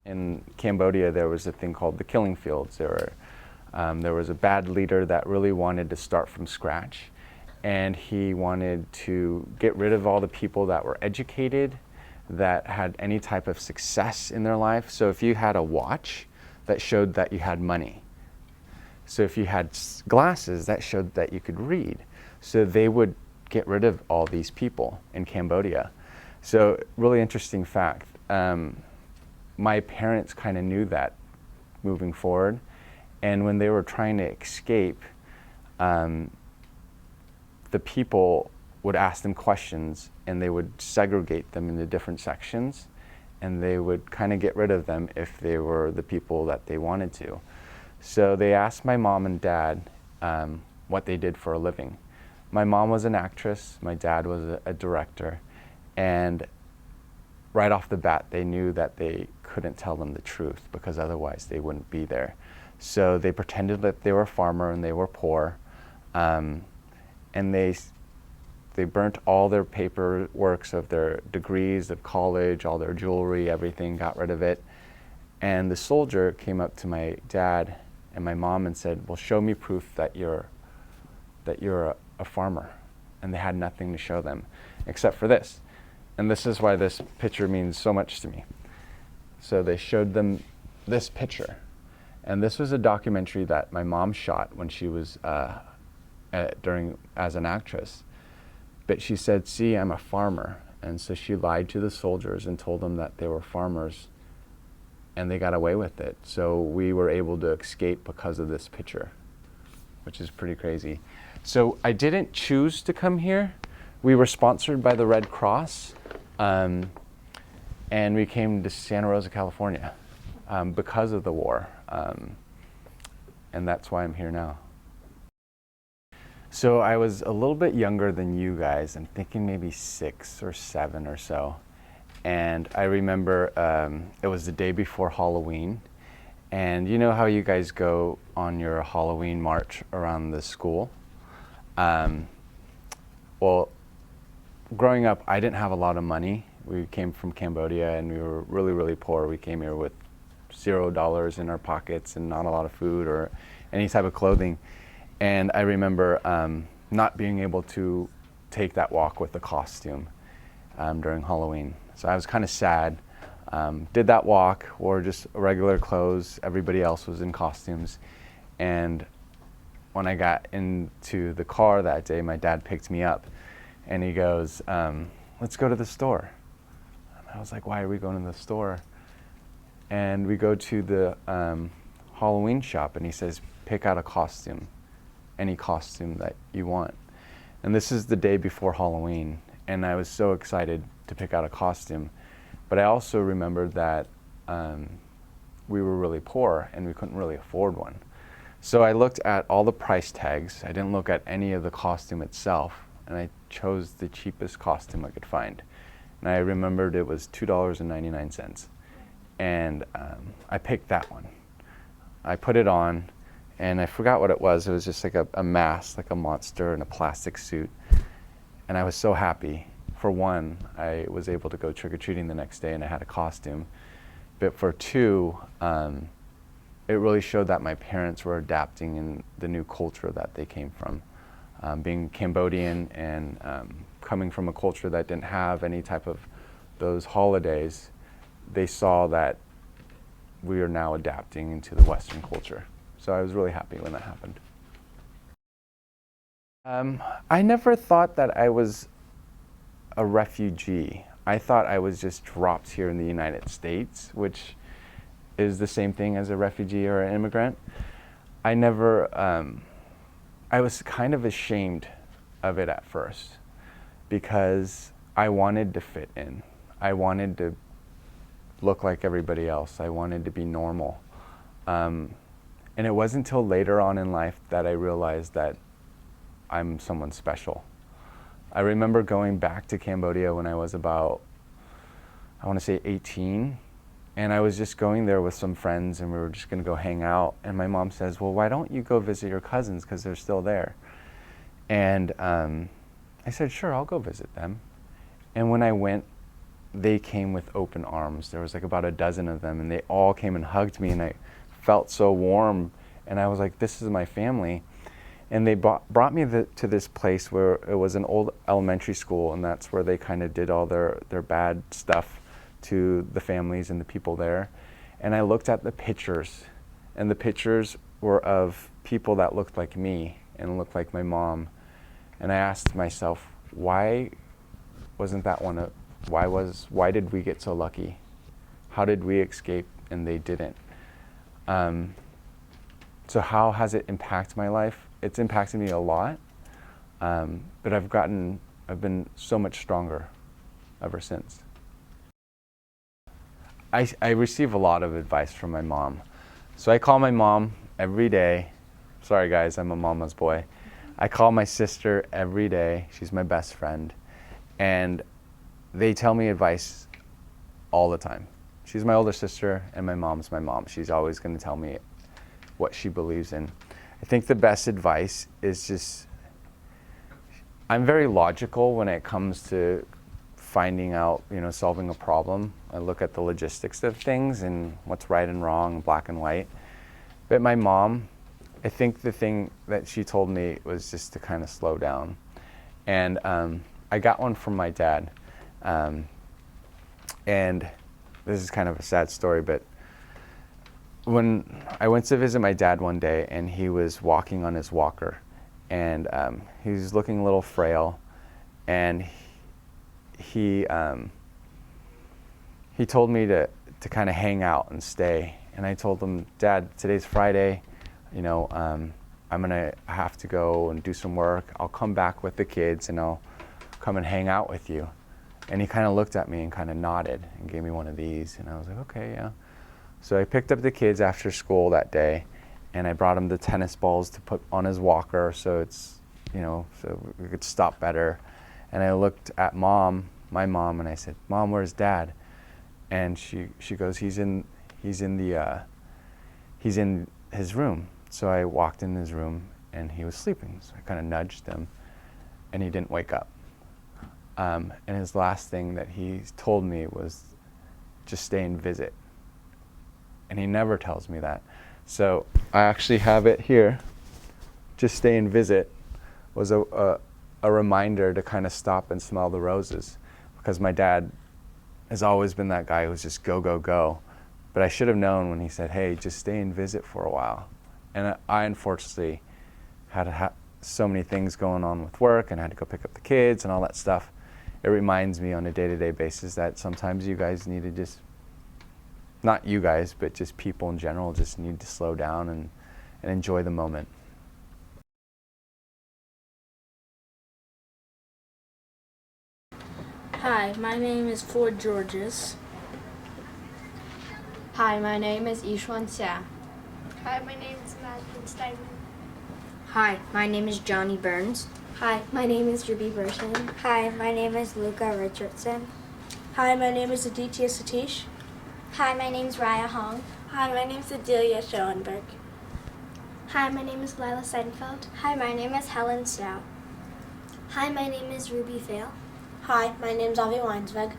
In Cambodia, there was a thing called the killing fields. There was a bad leader that really wanted to start from scratch, and he wanted to get rid of all the people that were educated, that had any type of success in their life. So if you had a watch, that showed that you had money. So if you had glasses, that showed that you could read. So they would get rid of all these people in Cambodia. So really interesting fact. My parents kind of knew that moving forward. And when they were trying to escape, the people would ask them questions, and they would segregate them into different sections, and they would kind of get rid of them if they were the people that they wanted to. So they asked my mom and dad what they did for a living. My mom was an actress, my dad was a director, and right off the bat they knew that they couldn't tell them the truth because otherwise they wouldn't be there. So they pretended that they were a farmer and they were poor, and they burnt all their paperworks of their degrees of college, all their jewelry, everything, got rid of it. And the soldier came up to my dad and my mom and said, well, show me proof that you're a farmer. And they had nothing to show them except for this. And this is why this picture means so much to me. So they showed them this picture. And this was a documentary that my mom shot when she was as an actress. But she said, see, I'm a farmer. And so she lied to the soldiers and told them that they were farmers, and they got away with it. So we were able to escape because of this picture, which is pretty crazy. So I didn't choose to come here. We were sponsored by the Red Cross, and we came to Santa Rosa, California because of the war. And that's why I'm here now. So I was a little bit younger than you guys. I'm thinking maybe 6 or 7 or so. And I remember it was the day before Halloween. And you know how you guys go on your Halloween march around the school? Well, growing up, I didn't have a lot of money. We came from Cambodia and we were really, really poor. We came here with $0 in our pockets and not a lot of food or any type of clothing. And I remember not being able to take that walk with the costume during Halloween. So I was kind of sad. Did that walk, wore just regular clothes. Everybody else was in costumes. And when I got into the car that day, my dad picked me up and he goes, let's go to the store. And I was like, why are we going to the store? And we go to the Halloween shop and he says, pick out a costume, any costume that you want. And this is the day before Halloween. And I was so excited to pick out a costume. But I also remembered that we were really poor and we couldn't really afford one. So I looked at all the price tags. I didn't look at any of the costume itself. And I chose the cheapest costume I could find. And I remembered it was $2.99. And I picked that one. I put it on, and I forgot what it was. It was just like a mask, like a monster in a plastic suit. And I was so happy. For one, I was able to go trick-or-treating the next day and I had a costume. But for two, it really showed that my parents were adapting in the new culture that they came from. Being Cambodian and coming from a culture that didn't have any type of those holidays, they saw that we are now adapting into the Western culture. So I was really happy when that happened. I never thought that I was a refugee. I thought I was just dropped here in the United States, which is the same thing as a refugee or an immigrant. I was kind of ashamed of it at first because I wanted to fit in. I wanted to look like everybody else. I wanted to be normal. And it wasn't until later on in life that I realized that I'm someone special. I remember going back to Cambodia when I was about, I want to say 18, and I was just going there with some friends and we were just going to go hang out. And my mom says, well, why don't you go visit your cousins because they're still there? And I said, sure, I'll go visit them. And when I went, they came with open arms. There was like about a dozen of them, and they all came and hugged me, and I felt so warm, and I was like, this is my family. And they brought me to this place where it was an old elementary school, and that's where they kind of did all their bad stuff to the families and the people there. And I looked at the pictures, and the pictures were of people that looked like me and looked like my mom. And I asked myself, why wasn't that one why did we get so lucky? How did we escape and they didn't? So how has it impacted my life? It's impacted me a lot, but I've been so much stronger ever since. I receive a lot of advice from my mom. So I call my mom every day. Sorry guys, I'm a mama's boy. I call my sister every day. She's my best friend. And they tell me advice all the time. She's my older sister, and my mom's my mom. She's always going to tell me what she believes in. I think the best advice is just, I'm very logical when it comes to finding out, solving a problem. I look at the logistics of things and what's right and wrong, black and white. But my mom, I think the thing that she told me was just to kind of slow down. And I got one from my dad. And this is kind of a sad story, but when I went to visit my dad one day, and he was walking on his walker, and he was looking a little frail, and he told me to kind of hang out and stay. And I told him, Dad, today's Friday, I'm gonna have to go and do some work. I'll come back with the kids and I'll come and hang out with you. And he kind of looked at me and kind of nodded and gave me one of these, and I was like, okay, yeah. So I picked up the kids after school that day, and I brought him the tennis balls to put on his walker so it's, so we could stop better. And I looked at my mom, and I said, Mom, where's Dad? And she goes, he's in his room. So I walked in his room, and he was sleeping. So I kind of nudged him, and he didn't wake up. And his last thing that he told me was, just stay and visit. And he never tells me that. So I actually have it here. Just stay and visit was a reminder to kind of stop and smell the roses, because my dad has always been that guy who's just go, go, go. But I should have known when he said, hey, just stay and visit for a while. And I unfortunately had so many things going on with work, and I had to go pick up the kids and all that stuff. It reminds me on a day-to-day basis that sometimes you guys need to just, not you guys, but just people in general just need to slow down and enjoy the moment. Hi, my name is Ford Georges. Hi, my name is Yishuan Xia. Hi, my name is Madeline Steinman. Hi, my name is Johnny Burns. Hi, my name is Ruby Burton. Hi, my name is Luca Richardson. Hi, my name is Aditya Satish. Hi, my name is Raya Hong. Hi, my name is Adelia Schoenberg. Hi, my name is Lila Seidenfeld. Hi, my name is Helen Stout. Hi, my name is Ruby Fail. Hi, my name is Avi Weinsweg.